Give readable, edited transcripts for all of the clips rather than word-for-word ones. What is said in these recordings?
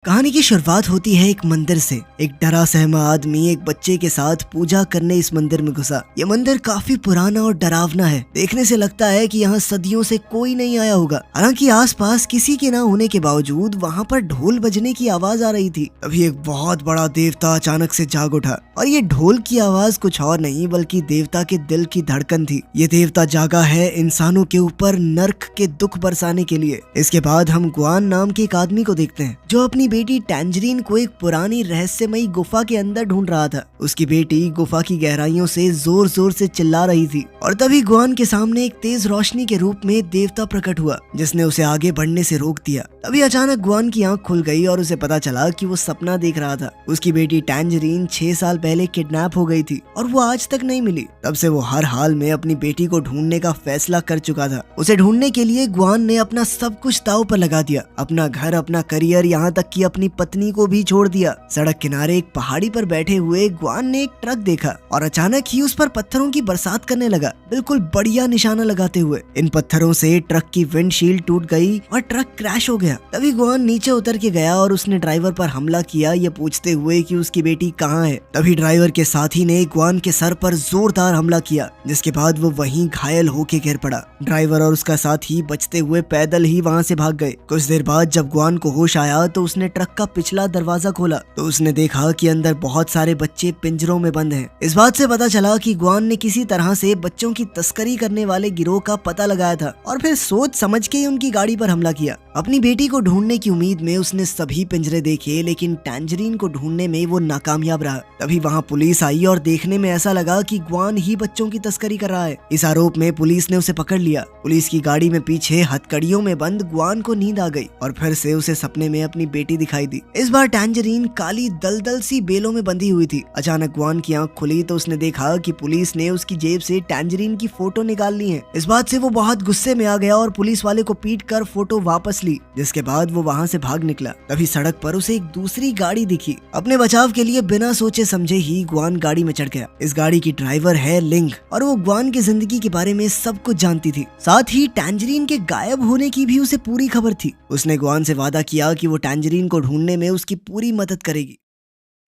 कहानी की शुरुआत होती है एक मंदिर से। एक डरा सहमा आदमी एक बच्चे के साथ पूजा करने इस मंदिर में घुसा। ये मंदिर काफी पुराना और डरावना है। देखने से लगता है कि यहाँ सदियों से कोई नहीं आया होगा। हालांकि आसपास किसी के ना होने के बावजूद वहाँ पर ढोल बजने की आवाज आ रही थी। तभी एक बहुत बड़ा देवता अचानक से जाग उठा और ये ढोल की आवाज कुछ और नहीं बल्कि देवता के दिल की धड़कन थी। ये देवता जागा है इंसानों के ऊपर नर्क के दुख बरसाने के लिए। इसके बाद हम गुआन नाम के एक आदमी को देखते हैं जो अपनी बेटी टैंजरीन को एक पुरानी रहस्यमयी गुफा के अंदर ढूंढ रहा था। उसकी बेटी गुफा की गहराइयों से जोर जोर से चिल्ला रही थी और तभी गुआन के सामने एक तेज रोशनी के रूप में देवता प्रकट हुआ जिसने उसे आगे बढ़ने से रोक दिया। तभी अचानक गुआन की आंख खुल गई और उसे पता चला कि वो सपना देख रहा था। उसकी बेटी टैंजरीन 6 साल पहले किडनैप हो गई थी और वो आज तक नहीं मिली। तब से वो हर हाल में अपनी बेटी को ढूंढने का फैसला कर चुका था। उसे ढूंढने के लिए गुआन ने अपना सब कुछ दांव पर लगा दिया, अपना घर, अपना करियर, यहाँ तक कि अपनी पत्नी को भी छोड़ दिया। सड़क किनारे एक पहाड़ी पर बैठे हुए गुआन ने एक ट्रक देखा और अचानक ही उस पर पत्थरों की बरसात करने लगा, बिल्कुल बढ़िया निशाना लगाते हुए। इन पत्थरों से ट्रक की विंडशील्ड टूट गई और ट्रक क्रैश हो गया। तभी गुआन नीचे उतर के गया और उसने ड्राइवर पर हमला किया, ये पूछते हुए कि उसकी बेटी कहाँ है। तभी ड्राइवर के साथी ने गुआन के सर पर जोरदार हमला किया, जिसके बाद वो वहीं घायल होके गिर पड़ा। ड्राइवर और उसका साथी बचते हुए पैदल ही वहाँ से भाग गए। कुछ देर बाद जब गुआन को होश आया तो उसने ट्रक का पिछला दरवाजा खोला तो उसने देखा कि अंदर बहुत सारे बच्चे पिंजरों में बंद हैं। इस बात से पता चला कि गुआन ने किसी तरह से बच्चों की तस्करी करने वाले गिरोह का पता लगाया था और फिर सोच समझ के ही उनकी गाड़ी पर हमला किया। अपनी बेटी को ढूंढने की उम्मीद में उसने सभी पिंजरे देखे, लेकिन टैंजरीन को ढूंढने में वो नाकामयाब रहा। तभी वहाँ पुलिस आई और देखने में ऐसा लगा कि गुआन ही बच्चों की तस्करी कर रहा है। इस आरोप में पुलिस ने उसे पकड़ लिया। पुलिस की गाड़ी में पीछे हथकड़ियों में बंद गुआन को नींद आ गई और फिर से उसे सपने में अपनी बेटी दिखाई दी। इस बार टैंजरीन काली दलदल सी बेलों में बंधी हुई थी। अचानक गुआन की आंख खुली तो उसने देखा कि पुलिस ने उसकी जेब से टैंजरीन की फोटो निकाल ली है। इस बात से वो बहुत गुस्से में आ गया और पुलिस वाले को पीट कर फोटो वापस ली, जिसके बाद वो वहाँ से भाग निकला। तभी सड़क पर उसे एक दूसरी गाड़ी दिखी। अपने बचाव के लिए बिना सोचे समझे ही गुआन गाड़ी में चढ़ गया। इस गाड़ी की ड्राइवर है लिंग और वो गुआन की जिंदगी के बारे में सब कुछ जानती थी। साथ ही टैंजरीन के गायब होने की भी उसे पूरी खबर थी। उसने गुआन से वादा किया कि वो टैंजरीन को ढूंढने में उसकी पूरी मदद करेगी।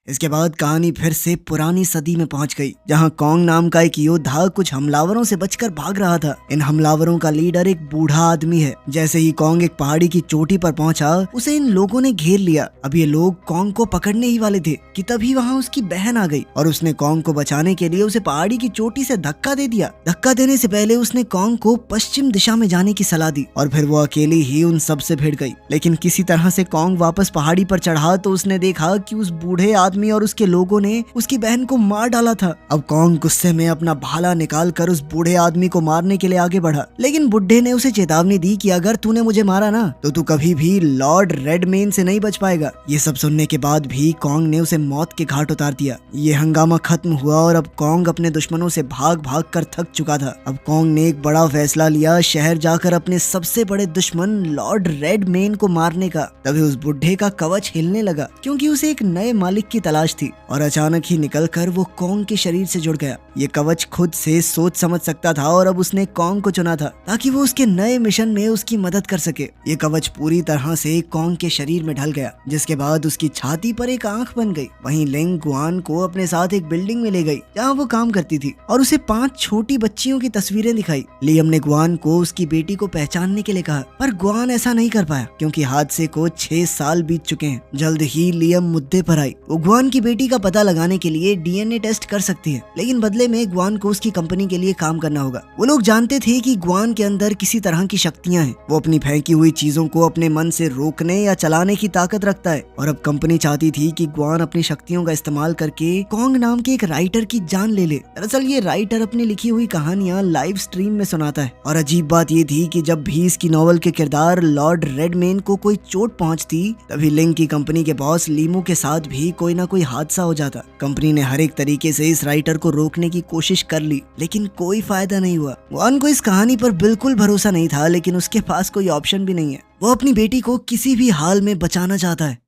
इसके बाद कहानी फिर से पुरानी सदी में पहुंच गई, जहां कॉन्ग नाम का एक योद्धा कुछ हमलावरों से बचकर भाग रहा था। इन हमलावरों का लीडर एक बूढ़ा आदमी है। जैसे ही कॉन्ग एक पहाड़ी की चोटी पर पहुंचा, उसे इन लोगों ने घेर लिया। अब ये लोग कॉन्ग को पकड़ने ही वाले थे कि तभी वहां उसकी बहन आ गई और उसने कॉन्ग को बचाने के लिए उसे पहाड़ी की चोटी से धक्का दे दिया। धक्का देने से पहले उसने कॉन्ग को पश्चिम दिशा में जाने की सलाह दी और फिर वो अकेली ही उन सब से भिड़ गई। लेकिन किसी तरह से कॉन्ग वापस पहाड़ी पर चढ़ा तो उसने देखा कि उस बूढ़े और उसके लोगों ने उसकी बहन को मार डाला था। अब कॉन्ग गुस्से में अपना भाला निकाल कर उस बूढ़े आदमी को मारने के लिए आगे बढ़ा, लेकिन बुढ़े ने उसे चेतावनी दी कि अगर तूने मुझे मारा ना तो तू कभी भी लॉर्ड रेडमेन से नहीं बच पाएगा। ये सब सुनने के बाद भी कॉन्ग ने उसे मौत के घाट उतार दिया। ये हंगामा खत्म हुआ और अब कॉन्ग अपने दुश्मनों से भाग भाग कर थक चुका था। अब कॉन्ग ने एक बड़ा फैसला लिया, शहर जाकर अपने सबसे बड़े दुश्मन लॉर्ड रेडमेन को मारने का। तभी उस बुढ़े का कवच हिलने लगा क्योंकि उसे एक नए मालिक की तलाश थी और अचानक ही निकलकर वो कॉन्ग के शरीर से जुड़ गया। ये कवच खुद से सोच समझ सकता था और अब उसने कॉन्ग को चुना था ताकि वो उसके नए मिशन में उसकी मदद कर सके। ये कवच पूरी तरह से कॉन्ग के शरीर में ढल गया, जिसके बाद उसकी छाती पर एक आंख बन गई। वहीं लिंग गुआन को अपने साथ एक बिल्डिंग में ले गई जहाँ वो काम करती थी और उसे 5 छोटी बच्चियों की तस्वीरें दिखाई। लियम ने गुआन को उसकी बेटी को पहचानने के लिए कहा, पर गुआन ऐसा नहीं कर पाया क्योंकि हादसे को 6 साल बीत चुके हैं। जल्द ही लियम मुद्दे पर आई। वो गुआन की बेटी का पता लगाने के लिए डीएनए टेस्ट कर सकती है, लेकिन बदले में गुआन को उसकी कंपनी के लिए काम करना होगा। वो लोग जानते थे कि गुआन के अंदर किसी तरह की शक्तियां हैं। वो अपनी फेंकी हुई चीजों को अपने मन से रोकने या चलाने की ताकत रखता है और अब कंपनी चाहती थी कि गुआन अपनी शक्तियों का इस्तेमाल करके कॉन्ग नाम के एक राइटर की जान ले ले। दरअसल ये राइटर अपनी लिखी हुई कहानियां लाइव स्ट्रीम में सुनाता है और अजीब बात ये थी कि जब भी इसकी नॉवल के किरदार लॉर्ड रेडमेन को कोई चोट पहुंचती, तभी लिंग की कंपनी के बॉस लीमू के साथ भी कोई ना कोई हादसा हो जाता। कंपनी ने हर एक तरीके से इस राइटर को रोकने की कोशिश कर ली, लेकिन कोई फायदा नहीं हुआ। गुआन को इस कहानी पर बिल्कुल भरोसा नहीं था, लेकिन उसके पास कोई ऑप्शन भी नहीं है। वो अपनी बेटी को किसी भी हाल में बचाना चाहता है।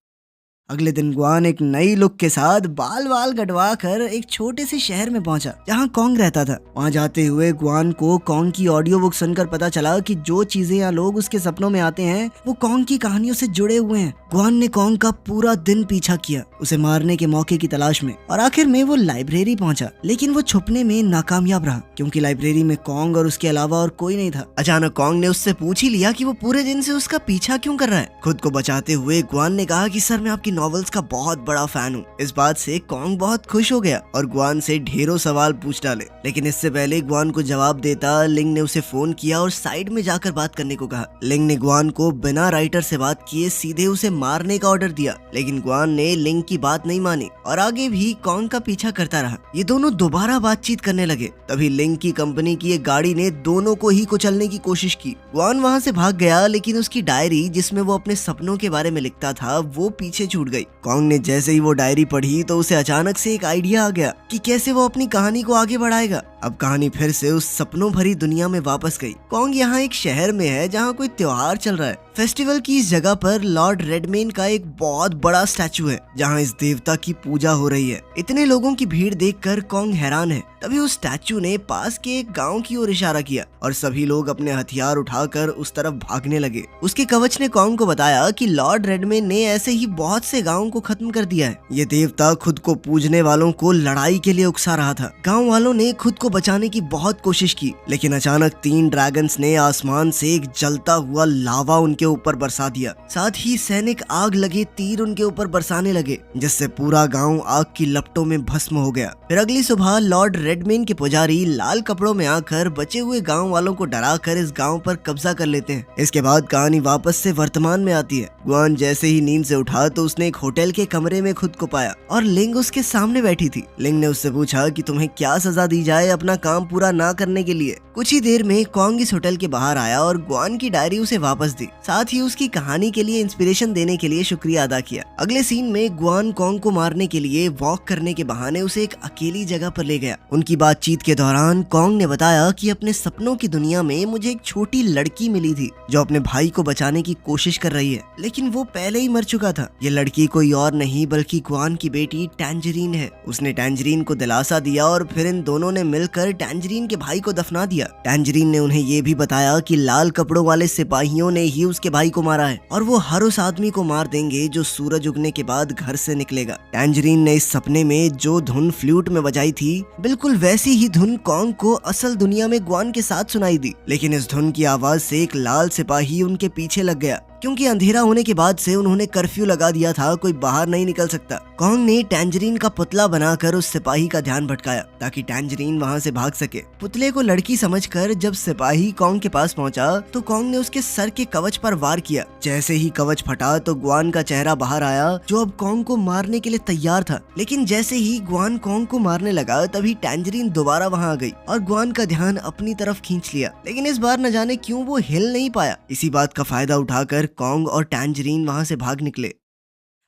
अगले दिन ग्वान एक नई लुक के साथ बाल वाल कटवा कर एक छोटे से शहर में पहुंचा जहां कॉन्ग रहता था। वहां जाते हुए ग्वान को कॉन्ग की ऑडियो बुक सुनकर पता चला कि जो चीजें या लोग उसके सपनों में आते हैं वो कॉन्ग की कहानियों से जुड़े हुए हैं। ग्वान ने कॉन्ग का पूरा दिन पीछा किया, उसे मारने के मौके की तलाश में, और आखिर में वो लाइब्रेरी पहुंचा। लेकिन वो छुपने में नाकामयाब रहा क्योंकि लाइब्रेरी में कॉन्ग और उसके अलावा और कोई नहीं था। अचानक कॉन्ग ने उससे पूछ ही लिया कि वो पूरे दिन से उसका पीछा क्यों कर रहा है। खुद को बचाते हुए ग्वान ने कहा कि सर, मैं आपकी नॉवेल्स का बहुत बड़ा फैन हूँ। इस बात से कॉन्ग बहुत खुश हो गया और ग्वान से ढेरों सवाल पूछ डाले। लेकिन इससे पहले ग्वान को जवाब देता लिंग ने उसे फोन किया और साइड में जाकर बात करने को कहा। लिंग ने ग्वान को बिना राइटर से बात किए सीधे उसे मारने का ऑर्डर दिया, लेकिन ग्वान ने लिंग की बात नहीं मानी और आगे भी कॉन्ग का पीछा करता रहा। ये दोनों दोबारा बातचीत करने लगे। तभी लिंग की कंपनी की एक गाड़ी ने दोनों को ही कुचलने की कोशिश की। ग्वान वहाँ से भाग गया, लेकिन उसकी डायरी जिसमें वो अपने सपनों के बारे में लिखता था वो पीछे छूट गई। कॉन्ग ने जैसे ही वो डायरी पढ़ी तो उसे अचानक से एक आइडिया आ गया कि कैसे वो अपनी कहानी को आगे बढ़ाएगा। अब कहानी फिर से उस सपनों भरी दुनिया में वापस गई। कॉन्ग यहाँ एक शहर में है जहाँ कोई त्योहार चल रहा है। फेस्टिवल की इस जगह पर लॉर्ड रेडमेन का एक बहुत बड़ा स्टैचू है जहाँ इस देवता की पूजा हो रही है। इतने लोगों की भीड़ देखकर कॉन्ग हैरान है। तभी उस स्टैचू ने पास के एक गांव की ओर इशारा किया और सभी लोग अपने हथियार उठाकर उस तरफ भागने लगे। उसके कवच ने कॉन्ग को बताया कि लॉर्ड रेडमेन ने ऐसे ही बहुत से गांवों को खत्म कर दिया है। ये देवता खुद को पूजने वालों को लड़ाई के लिए उकसा रहा था। गाँव वालों ने खुद को बचाने की बहुत कोशिश की, लेकिन अचानक 3 ड्रैगन्स ने आसमान से एक जलता हुआ लावा उनके ऊपर बरसा दिया। साथ ही सैनिक आग लगे तीर उनके ऊपर बरसाने लगे, जिससे पूरा गांव आग की लपटों में भस्म हो गया। फिर अगली सुबह लॉर्ड रेडमेन के पुजारी लाल कपड़ों में आकर बचे हुए गांव वालों को डराकर इस गांव पर कब्जा कर लेते हैं। इसके बाद कहानी वापस से वर्तमान में आती है। ग्वान जैसे ही नींद से उठा तो उसने एक होटल के कमरे में खुद को पाया और लिंग उसके सामने बैठी थी। लिंग ने उससे पूछा कि तुम्हें क्या सजा दी जाए अपना काम पूरा ना करने के लिए। कुछ ही देर में कॉन्ग इस होटल के बाहर आया और ग्वान की डायरी उसे वापस दी। साथ ही उसकी कहानी के लिए इंस्पिरेशन देने के लिए शुक्रिया अदा किया। अगले सीन में ग्वान कॉन्ग को मारने के लिए वॉक करने के बहाने उसे एक अकेली जगह पर ले गया। उनकी बातचीत के दौरान कॉन्ग ने बताया कि अपने सपनों की दुनिया में मुझे एक छोटी लड़की मिली थी जो अपने भाई को बचाने की कोशिश कर रही है, लेकिन वो पहले ही मर चुका था। ये लड़की कोई और नहीं बल्कि ग्वान की बेटी टैंजरीन है। उसने टैंजरीन को दिलासा दिया और फिर इन दोनों ने मिलकर टैंजरीन के भाई को दफना दिया। टैंजरीन ने उन्हें ये भी बताया कि लाल कपड़ों वाले सिपाहियों ने ही उसके भाई को मारा है और वो हर उस आदमी को मार देंगे जो सूरज उगने के बाद घर से निकलेगा। टैंजरीन ने इस सपने में जो धुन फ्लूट में बजाई थी बिल्कुल वैसी ही धुन कॉन्ग को असल दुनिया में ग्वान के साथ सुनाई दी, लेकिन इस धुन की आवाज से एक लाल सिपाही उनके पीछे लग गया क्योंकि अंधेरा होने के बाद से उन्होंने कर्फ्यू लगा दिया था, कोई बाहर नहीं निकल सकता। कॉन्ग ने टैंजरीन का पुतला बनाकर उस सिपाही का ध्यान भटकाया ताकि टैंजरीन वहां से भाग सके। पुतले को लड़की समझकर जब सिपाही कॉन्ग के पास पहुंचा तो कॉन्ग ने उसके सर के कवच पर वार किया। जैसे ही कवच फटा तो ग्वान का चेहरा बाहर आया जो अब कॉन्ग को मारने के लिए तैयार था। लेकिन जैसे ही ग्वान कॉन्ग को मारने लगा तभी टैंजरीन दोबारा वहां आ गई और ग्वान का ध्यान अपनी तरफ खींच लिया, लेकिन इस बार न जाने क्यों वो हिल नहीं पाया। इसी बात का फायदा उठाकर कॉन्ग और टैंजरीन वहां से भाग निकले।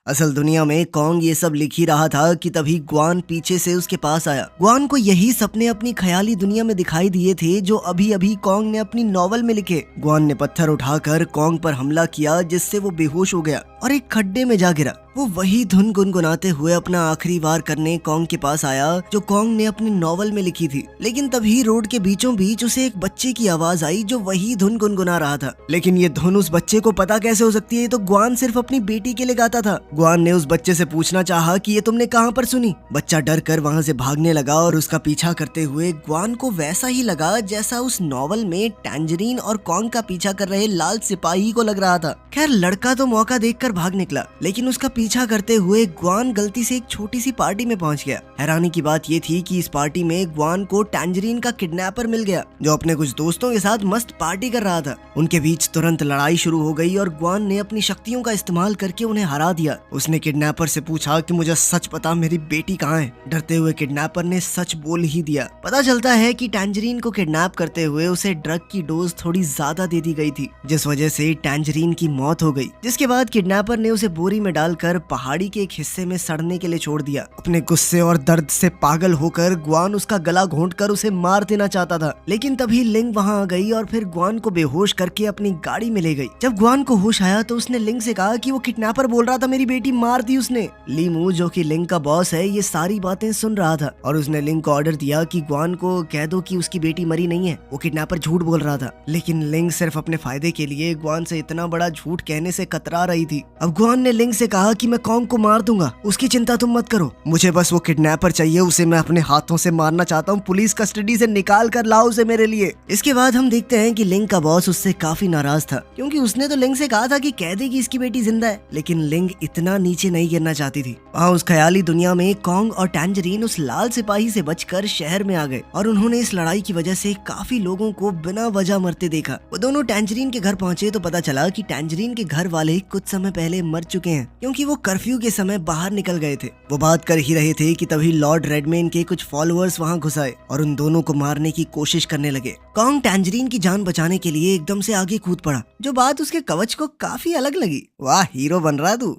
असल दुनिया में कॉन्ग ये सब लिख ही रहा था कि तभी ग्वान पीछे से उसके पास आया। ग्वान को यही सपने अपनी ख्याली दुनिया में दिखाई दिए थे जो अभी अभी कॉन्ग ने अपनी नॉवल में लिखे। ग्वान ने पत्थर उठाकर कॉन्ग पर हमला किया जिससे वो बेहोश हो गया और एक खड्डे में जा गिरा। वो वही धुन गुनगुनाते हुए अपना आखिरी वार करने कॉन्ग के पास आया जो कॉन्ग ने अपनी नॉवल में लिखी थी। लेकिन तभी रोड के बीचों बीच उसे एक बच्चे की आवाज आई जो वही धुन गुनगुना रहा था। लेकिन ये धुन उस बच्चे को पता कैसे हो सकती है? तो ग्वान सिर्फ अपनी बेटी के लिए गाता था। ग्वान ने उस बच्चे से पूछना चाहा कि ये तुमने कहाँ पर सुनी? बच्चा डर कर वहाँ से भागने लगा और उसका पीछा करते हुए ग्वान को वैसा ही लगा जैसा उस नॉवल में टैंजरीन और कॉन्ग का पीछा कर रहे लाल सिपाही को लग रहा था। खैर लड़का तो मौका देखकर भाग निकला, लेकिन उसका पीछा करते हुए ग्वान गलती से एक छोटी सी पार्टी में पहुंच गया। हैरानी की बात ये थी कि इस पार्टी में ग्वान को टैंजरीन का किडनैपर मिल गया जो अपने कुछ दोस्तों के साथ मस्त पार्टी कर रहा था। उनके बीच तुरंत लड़ाई शुरू हो गई और ग्वान ने अपनी शक्तियों का इस्तेमाल करके उन्हें हरा दिया। उसने किडनैपर से पूछा कि मुझे सच पता मेरी बेटी कहाँ है? डरते हुए किडनैपर ने सच बोल ही दिया। पता चलता है कि टैंजरीन को किडनैप करते हुए उसे ड्रग की डोज थोड़ी ज्यादा दे दी गई थी जिस वजह से टैंजरीन की मौत हो गई। जिसके बाद किडनैपर ने उसे बोरी में डालकर कर पहाड़ी के एक हिस्से में सड़ने के लिए छोड़ दिया। अपने गुस्से और दर्द से पागल होकर ग्वान उसका गला घोंटकर उसे मार देना चाहता था, लेकिन तभी लिंग वहां आ गई और फिर ग्वान को बेहोश करके अपनी गाड़ी में ले गई। जब ग्वान को होश आया तो उसने लिंग से कहा कि वो किडनैपर बोल रहा था, मेरी बेटी मार दी उसने। लीमू जो कि लिंग का बॉस है ये सारी बातें सुन रहा था और उसने लिंग को ऑर्डर दिया कि ग्वान को कह दो कि उसकी बेटी मरी नहीं है, वो किडनैपर झूठ बोल रहा था। लेकिन लिंग सिर्फ अपने फायदे के लिए ग्वान से इतना बड़ा झूठ कहने से कतरा रही थी। अब ग्वान ने लिंग से कहा कि मैं कॉन्ग को मार दूंगा, उसकी चिंता तुम मत करो, मुझे बस वो किडनैपर चाहिए, उसे मैं अपने हाथों से मारना चाहता हूँ, पुलिस कस्टडी से निकाल कर लाओ उसे मेरे लिए। इसके बाद हम देखते हैं कि लिंग का बॉस उससे काफी नाराज था, क्योंकि उसने तो लिंग से कहा था कि कह दे कि इसकी बेटी जिंदा है, लेकिन लिंग इतना नीचे नहीं गिरना चाहती थी। वहाँ उस ख्याली दुनिया में कॉन्ग और टैंजरीन उस लाल सिपाही से बचकर शहर में आ गए और उन्होंने इस लड़ाई की वजह से काफी लोगों को बिना वजह मरते देखा। वो दोनों टैंजरीन के घर पहुंचे तो पता चला कि टैंजरीन के घर वाले कुछ समय पहले मर चुके हैं, क्योंकि वो कर्फ्यू के समय बाहर निकल गए थे। वो बात कर ही रहे थे कि तभी लॉर्ड रेडमेन के कुछ फॉलोअर्स वहां घुस आए और उन दोनों को मारने की कोशिश करने लगे। कॉन्ग टैंजरीन की जान बचाने के लिए एकदम से आगे कूद पड़ा, जो बात उसके कवच को काफी अलग लगी। वाह, हीरो बन रहा तू।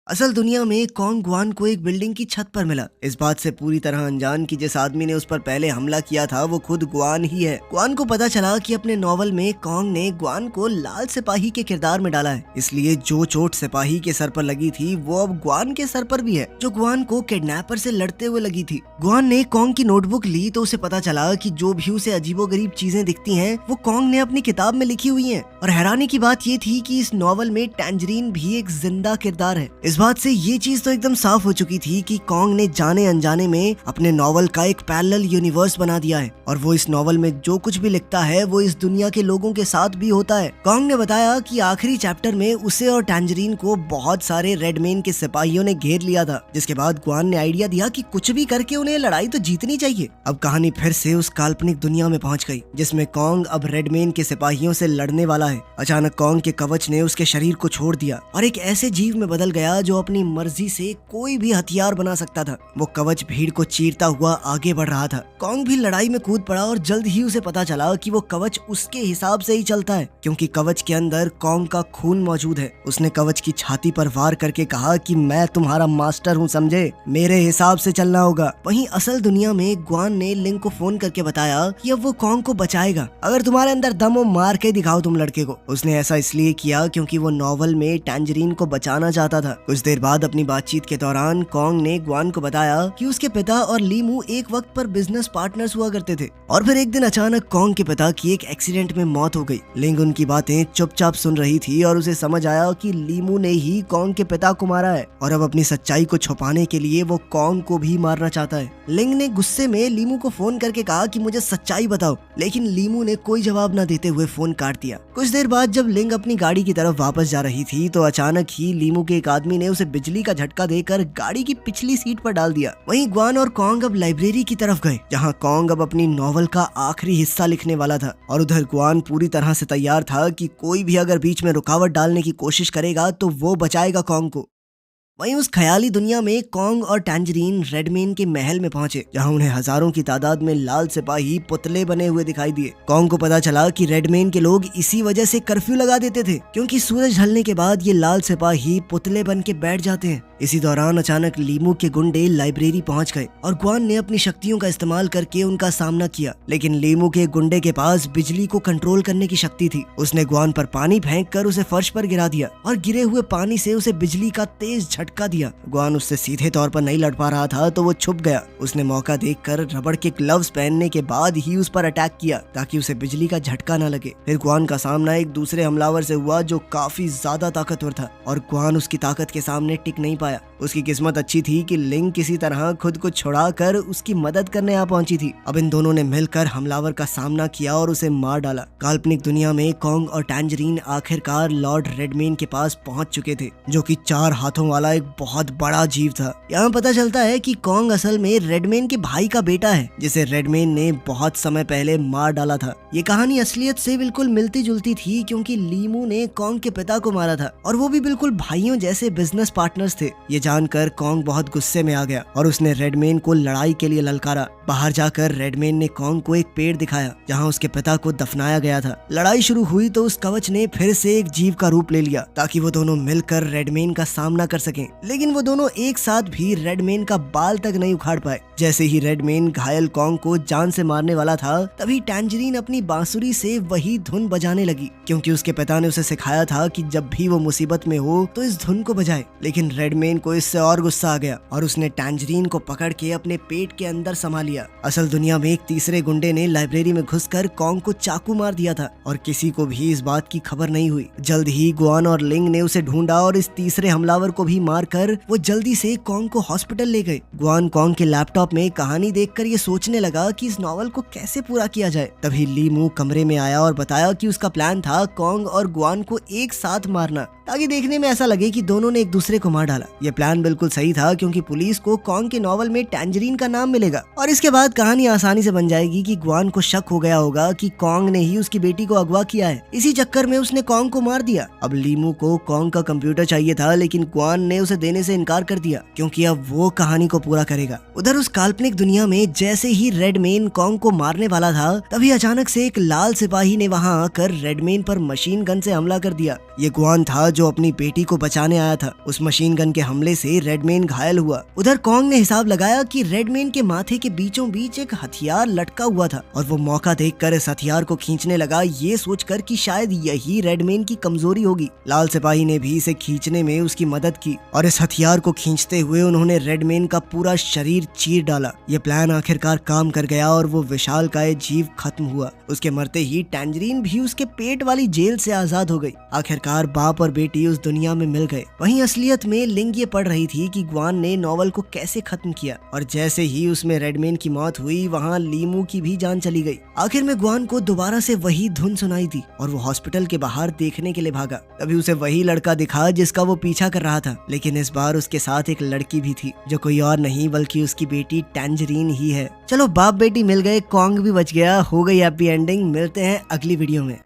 असल दुनिया में कॉन्ग ग्वान को एक बिल्डिंग की छत पर मिला, इस बात से पूरी तरह अनजान कि जिस आदमी ने उस पर पहले हमला किया था वो खुद ग्वान ही है। ग्वान को पता चला कि अपने नॉवल में कॉन्ग ने ग्वान को लाल सिपाही के किरदार में डाला है, इसलिए जो चोट सिपाही के सर पर लगी थी वो अब ग्वान के सर पर भी है, जो ग्वान को किडनैपर से लड़ते हुए लगी थी। ग्वान ने कॉन्ग की नोटबुक ली तो उसे पता चला कि जो भी उसे अजीबोगरीब चीजें दिखती हैं वो कॉन्ग ने अपनी किताब में लिखी हुई हैं। और हैरानी की बात ये थी कि इस नॉवल में टैंजरीन भी एक जिंदा किरदार है। इस बात से ये चीज तो एकदम साफ हो चुकी थी कि कॉन्ग ने जाने अनजाने में अपने नॉवल का एक पैरेलल यूनिवर्स बना दिया है और वो इस नॉवल में जो कुछ भी लिखता है वो इस दुनिया के लोगों के साथ भी होता है। कॉन्ग ने बताया कि आखिरी चैप्टर में उसे और टैंजरीन को बहुत सारे रेडमेन के सिपाहियों ने घेर लिया था, जिसके बाद ग्वान ने आइडिया दिया कि कुछ भी करके उन्हें लड़ाई तो जीतनी चाहिए। अब कहानी फिर से उस काल्पनिक दुनिया में पहुंच गई जिसमें कॉन्ग अब रेडमेन के सिपाहियों से लड़ने वाला है। अचानक कॉन्ग के कवच ने उसके शरीर को छोड़ दिया और एक ऐसे जीव में बदल गया जो अपनी मर्जी से कोई भी हथियार बना सकता था। वो कवच भीड़ को चीरता हुआ आगे बढ़ रहा था। कॉन्ग भी लड़ाई में कूद पड़ा और जल्द ही उसे पता चला कि वो कवच उसके हिसाब से ही चलता है, क्योंकि कवच के अंदर कॉन्ग का खून मौजूद है। उसने कवच की छाती पर वार करके कहा कि मैं तुम्हारा मास्टर हूँ, समझे, मेरे हिसाब से चलना होगा। वहीं असल दुनिया में ग्वान ने लिंग को फोन करके बताया कि अब वो कॉन्ग को बचाएगा, अगर तुम्हारे अंदर दम हो मार के दिखाओ तुम लड़के को। उसने ऐसा इसलिए किया क्योंकि वो नॉवल में टैंजरीन को बचाना चाहता था। कुछ देर बाद अपनी बातचीत के दौरान कॉन्ग ने ग्वान को बताया कि उसके पिता और लीमू एक वक्त पर बिजनेस पार्टनर्स हुआ करते थे और फिर एक दिन अचानक कॉन्ग के पिता की एक एक्सीडेंट में मौत हो गई। लिंग उनकी बातें चुपचाप सुन रही थी और उसे समझ आया कि लीमू ने ही कॉन्ग के पिता को मारा है और अब अपनी सच्चाई को छुपाने के लिए वो कॉन्ग को भी मारना चाहता है। लिंग ने गुस्से में लीमू को फोन करके कहा कि मुझे सच्चाई बताओ, लेकिन लीमू ने कोई जवाब न देते हुए फोन काट दिया। कुछ देर बाद जब लिंग अपनी गाड़ी की तरफ वापस जा रही थी तो अचानक ही लीमू के एक आदमी ने उसे बिजली का झटका देकर गाड़ी की पिछली सीट पर डाल दिया। वहीं ग्वान और कॉन्ग अब लाइब्रेरी की तरफ गए, जहां कॉन्ग अब अपनी नॉवल का आखिरी हिस्सा लिखने वाला था और उधर ग्वान पूरी तरह से तैयार था कि कोई भी अगर बीच में रुकावट डालने की कोशिश करेगा तो वो बचाएगा कॉन्ग को। वहीं उस ख्याली दुनिया में कॉन्ग और टैंजरीन रेडमेन के महल में पहुंचे, जहां उन्हें हजारों की तादाद में लाल सिपाही पुतले बने हुए दिखाई दिए। कॉन्ग को पता चला कि रेडमेन के लोग इसी वजह से कर्फ्यू लगा देते थे, क्योंकि सूरज ढलने के बाद ये लाल सिपाही पुतले बन के बैठ जाते हैं। इसी दौरान अचानक लीमू के गुंडे लाइब्रेरी पहुंच गए और ग्वान ने अपनी शक्तियों का इस्तेमाल करके उनका सामना किया, लेकिन लीमू के गुंडे के पास बिजली को कंट्रोल करने की शक्ति थी। उसने ग्वान पर पानी फेंक कर उसे फर्श पर गिरा दिया और गिरे हुए पानी से उसे बिजली का तेज झटका दिया। ग्वान उससे सीधे तौर पर नहीं लड़ पा रहा था तो वो छुप गया। उसने मौका देखकर रबड़ के ग्लव्स पहनने के बाद ही उस पर अटैक किया ताकि उसे बिजली का झटका न लगे। फिर ग्वान का सामना एक दूसरे हमलावर से हुआ जो काफी ज्यादा ताकतवर था और ग्वान उसकी ताकत के सामने टिक नहीं पाया। उसकी किस्मत अच्छी थी कि लिंग किसी तरह खुद को छुड़ा कर उसकी मदद करने आ पहुंची थी। अब इन दोनों ने मिलकर हमलावर का सामना किया और उसे मार डाला। काल्पनिक दुनिया में कॉन्ग और टैंजरीन आखिरकार लॉर्ड रेडमेन के पास पहुंच चुके थे, जो कि 4 हाथों वाला एक बहुत बड़ा जीव था। यहाँ पता चलता है कि कॉन्ग असल में रेडमेन के भाई का बेटा है, जिसे रेडमेन ने बहुत समय पहले मार डाला था। ये कहानी असलियत से बिल्कुल मिलती जुलती थी, क्योंकि लीमू ने कॉन्ग के पिता को मारा था और वो भी बिल्कुल भाइयों जैसे बिजनेस पार्टनर्स थे। ये जानकर कॉन्ग बहुत गुस्से में आ गया और उसने रेडमैन को लड़ाई के लिए ललकारा। बाहर जाकर रेडमैन ने कॉन्ग को एक पेड़ दिखाया जहाँ उसके पिता को दफनाया गया था। लड़ाई शुरू हुई तो उस कवच ने फिर से एक जीव का रूप ले लिया ताकि वो दोनों मिलकर रेडमैन का सामना कर सकें, लेकिन वो दोनों एक साथ भी रेडमैन का बाल तक नहीं उखाड़ पाए। जैसे ही रेडमैन घायल कॉन्ग को जान से मारने वाला था, तभी टैंजरीन अपनी बांसुरी से वही धुन बजाने लगी, क्योंकि उसके पिता ने उसे सिखाया था कि जब भी वो मुसीबत में हो तो इस धुन को बजाए। लेकिन रेडमैन को इससे और गुस्सा आ गया और उसने टैंजरीन को पकड़ के अपने पेट के अंदर समा लिया। असल दुनिया में एक तीसरे गुंडे ने लाइब्रेरी में घुसकर कॉन्ग को चाकू मार दिया था और किसी को भी इस बात की खबर नहीं हुई। जल्द ही गुआन और लिंग ने उसे ढूंढा और इस तीसरे हमलावर को भी मारकर वो जल्दी से कॉन्ग को हॉस्पिटल ले गए। गुआन कॉन्ग के लैपटॉप में कहानी देखकर ये सोचने लगा कि इस नॉवल को कैसे पूरा किया जाए। तभी ली मू कमरे में आया और बताया कि उसका प्लान था कॉन्ग और गुआन को एक साथ मारना, ताकि देखने में ऐसा लगे कि दोनों ने एक दूसरे को मार डाला। ये प्लान बिल्कुल सही था, क्योंकि पुलिस को कॉन्ग के नॉवल में टैंजरीन का नाम मिलेगा और इसके बाद कहानी आसानी से बन जाएगी कि गुआन को शक हो गया होगा कि कॉन्ग ने ही उसकी बेटी को अगवा किया है। इसी चक्कर में उसने कॉन्ग को मार दिया। अब लीमू को कॉन्ग का कंप्यूटर चाहिए था, लेकिन गुआन ने उसे देने से इनकार कर दिया, क्योंकि अब वो कहानी को पूरा करेगा। उधर उस काल्पनिक दुनिया में जैसे ही रेडमैन कॉन्ग को मारने वाला था, तभी अचानक से एक लाल सिपाही ने वहां आकर रेडमैन पर मशीन गन से हमला कर दिया। ये गुआन था जो अपनी बेटी को बचाने आया था। उस मशीन गन के हमले से रेडमैन घायल हुआ। उधर कॉन्ग ने हिसाब लगाया कि रेडमैन के माथे के बीचों बीच एक हथियार लटका हुआ था और वो मौका देखकर इस हथियार को खींचने लगा, ये सोचकर कि शायद यही रेडमैन की कमजोरी होगी। लाल सिपाही ने भी इसे खींचने में उसकी मदद की और इस हथियार को खींचते हुए उन्होंने रेडमैन का पूरा शरीर चीर डाला। ये प्लान आखिरकार काम कर गया और वो विशालकाय जीव खत्म हुआ। उसके मरते ही टैंजरीन भी उसके पेट वाली जेल से आजाद हो गई। आखिरकार बाप और बेटी उस दुनिया में मिल गए। वहीं असलियत में लिंग ये पढ़ रही थी कि गुआन ने नॉवल को कैसे खत्म किया और जैसे ही उसमें रेडमैन की मौत हुई, वहाँ लीमू की भी जान चली गई। आखिर में गुआन को दोबारा से वही धुन सुनाई दी और वो हॉस्पिटल के बाहर देखने के लिए भागा। तभी उसे वही लड़का दिखा जिसका वो पीछा कर रहा था, लेकिन इस बार उसके साथ एक लड़की भी थी जो कोई और नहीं बल्कि उसकी बेटी टैंजरीन ही है। चलो बाप बेटी मिल गए, कॉन्ग भी बच गया, हो गई हैप्पी एंडिंग। मिलते हैं अगली वीडियो में।